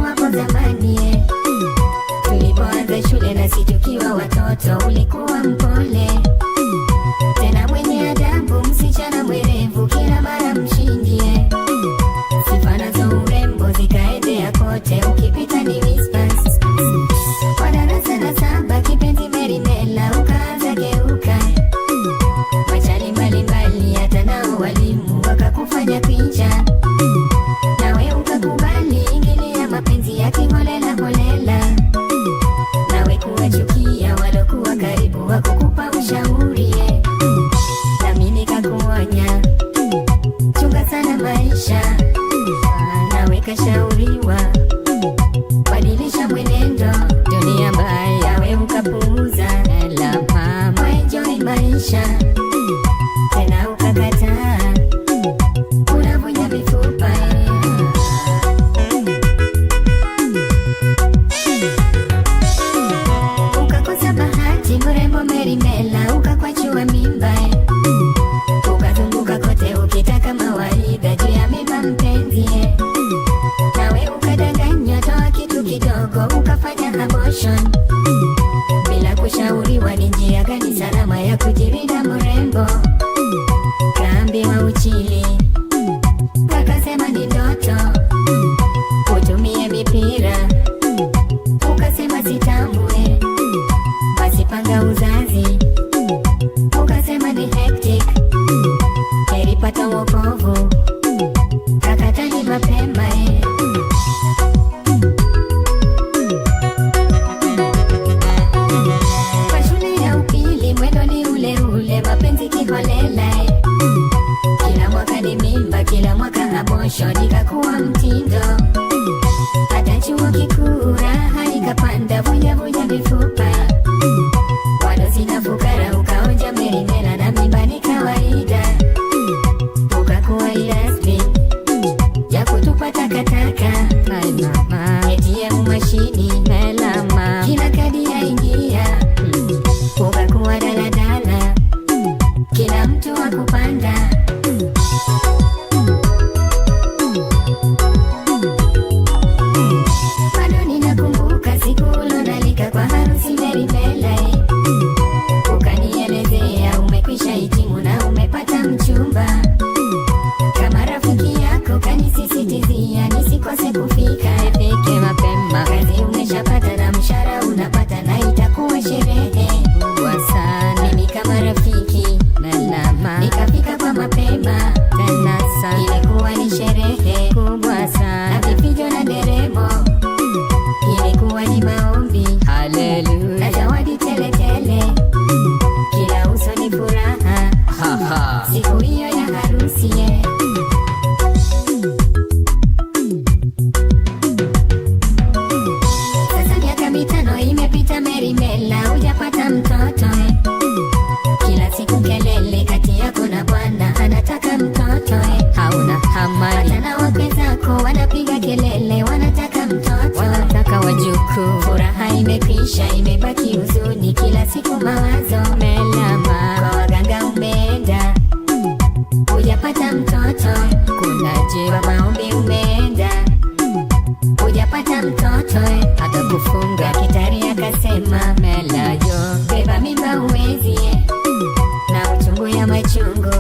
hapo zamani tulipoanza shule na si tukiwa watoto, ulikuwa mpole tena mwenye adabu, msichana mwerevu, kila mara mshindie. Sifa nazo urembo zikaendea kote, ukipita ni whispers. Kwa darasa la 7 kipenzi Merimela ukaanza geuka, machali mbalimbali hata nao walimu wakakufanya picha, nawe ukakubali ingilia mapenzi ya kiholela holela, nawe kuwachukia walokuwa karibu wakukupa ushauri. Nami nikakuonya, chunga sana maisha, nawe kashauriwa badilisha mwenendo, dunia mbaya we ukapuuza. Ela mama, enjoy maisha tena ukakataa, unavunja mifupa. Ukakosa bahati mrembo Merimela, ukakwachua mimba, ukazunguka kote ukitaka mawaidha juu ya mimba mpenzi, nawe ukadanganywa, toa kitu kidogo ukafanya abortion bila kushauriwa ni njia gani salama ya kujilinda mrembo. Kaambiwa uchili, kakasema ni ndoto, utumie mipira, ukasema sitambue, basi panga uzazi, ukasema ni hectic, heri pata wokovu, kakatani mapema. Kwa shule ya upili mwendo ni ule ule, mapenzi kiholela, kila mwaka ni mimba, kila mwaka abortion, ikakuwa mtindo. Hata chuo kikuu raha ikapanda, vuja vuja mifupa, walo sina fukara, ukaonja Merimela na mimba ni kawaida, ukakuwa irasmi ya kutupa takataka. ATM mashini melama, kila kadi yaingia, ukakuwa daladala, kila mtu wakupanda. Bado ninakumbuka siku ulonalika kwa harusi Merimela, ukanielezea umekwisha hitimu na umepata mchumba. Kama rafiki yako kanisisitizia nisikose kufika, ifike mapema, kazi umeshapata na mshahara unapata, na itakuwa sherehe kubwa sana. Mimi kama rafiki melama nikafika kwa mapema tena sana, ilikuwa ni sherehe kubwa sana, na vifijo na nderemo, ilikuwa ni maombi haleluya, na zawadi tele tele, kila uso ni furaha siku hiyo ya harusi. Sasa miaka 5 imepita Merimela, hujapata mtoto, kila siku kelele kati yako na bwana anataka mtoto, hauna hamani, hata na wakwe zako wanapiga kelele wanataka mtoto, wanataka wajukuu. Furaha imekwisha, imebaki huzuni, kila siku mawazo melama, kwa waganga umeenda, hujapata mtoto, kunaje kwa maombi umeenda, hujapata mtoto, hata kufunga kitari akasema Melayo, beba mimba uwezi, na uchungu ya machungu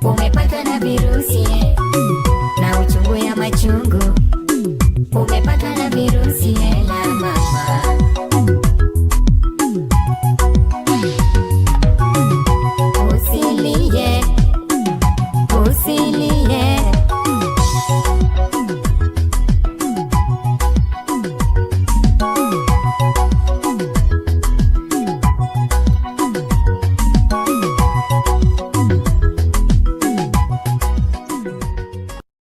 umepata